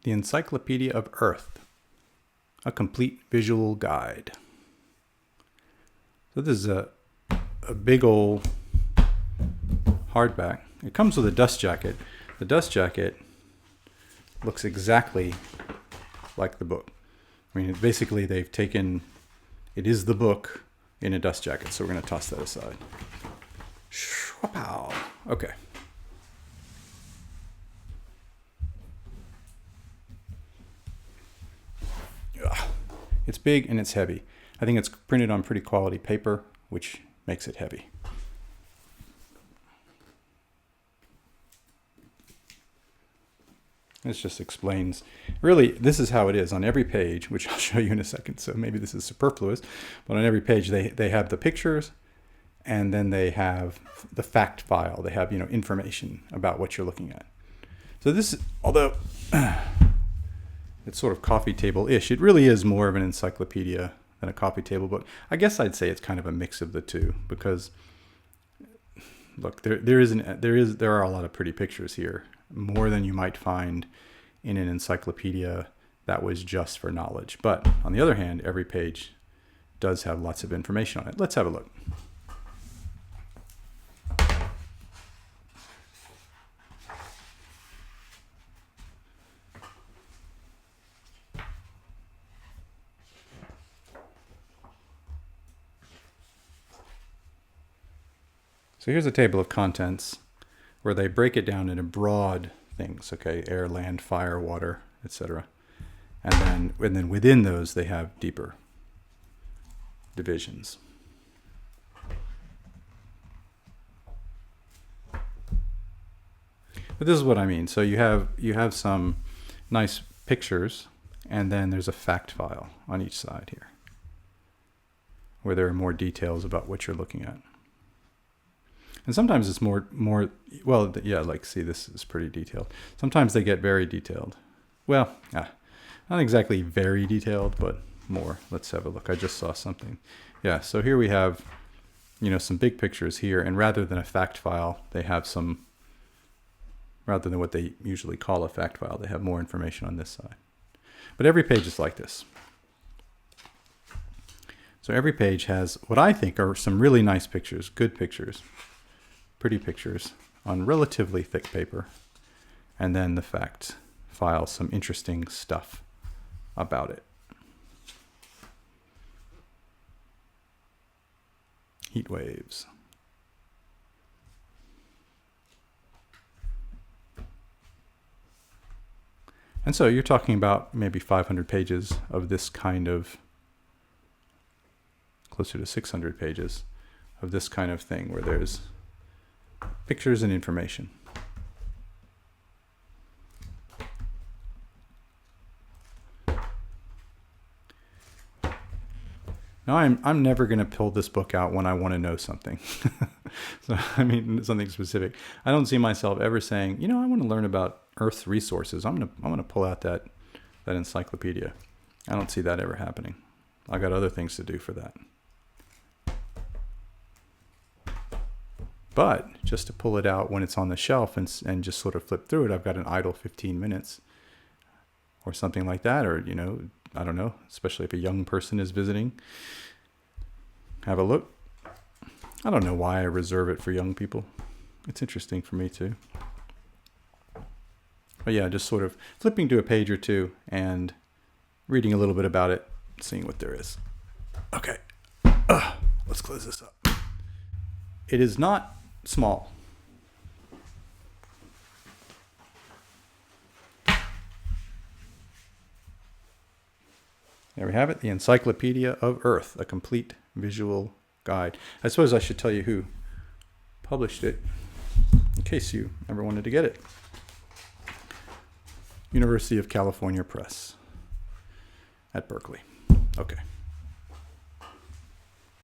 The Encyclopedia of Earth, a complete visual guide. So this is a big old hardback. It comes with a dust jacket. The dust jacket looks exactly like the book. I mean, basically they've taken, it is the book in a dust jacket. So we're going to toss that aside. Shwapow. Okay. It's big and it's heavy. I think it's printed on pretty quality paper, which makes it heavy. This just explains, really, this is how it is on every page, which I'll show you in a second. So maybe this is superfluous, but on every page they have the pictures, and then they have the fact file. They have, information about what you're looking at. So this, although it's sort of coffee table-ish, it really is more of an encyclopedia than a coffee table book. I guess I'd say it's kind of a mix of the two, because look, there are a lot of pretty pictures here, more than you might find in an encyclopedia that was just for knowledge. But on the other hand, every page does have lots of information on it. Let's have a look. So here's a table of contents where they break it down into broad things, okay, air, land, fire, water, etc. And then within those they have deeper divisions. But this is what I mean. So you have some nice pictures, and then there's a fact file on each side here, where there are more details about what you're looking at. And sometimes it's more, well, yeah, like, see, this is pretty detailed. Sometimes they get very detailed. Well, not exactly very detailed, but more. Let's have a look. I just saw something. Yeah, so here we have, some big pictures here. And rather than a fact file, they have some, rather than what they usually call a fact file, they have more information on this side. But every page is like this. So every page has what I think are some really nice pictures, good pictures. Pretty pictures on relatively thick paper, and then the fact file, some interesting stuff about it. Heat waves. And so you're talking about maybe 500 pages of this kind of, closer to 600 pages of this kind of thing, where there's pictures and information. Now I'm never going to pull this book out when I want to know something. So I mean something specific. I don't see myself ever saying, I want to learn about Earth's resources. I'm going to pull out that encyclopedia. I don't see that ever happening. I got other things to do for that. But just to pull it out when it's on the shelf and just sort of flip through it, I've got an idle 15 minutes or something like that. Or, I don't know, especially if a young person is visiting. Have a look. I don't know why I reserve it for young people. It's interesting for me too. But yeah, just sort of flipping to a page or two and reading a little bit about it, seeing what there is. Okay, let's close this up. It is not small. There we have it, the Encyclopedia of Earth, a complete visual guide. I suppose I should tell you who published it, in case you ever wanted to get it. University of California Press at Berkeley. Okay.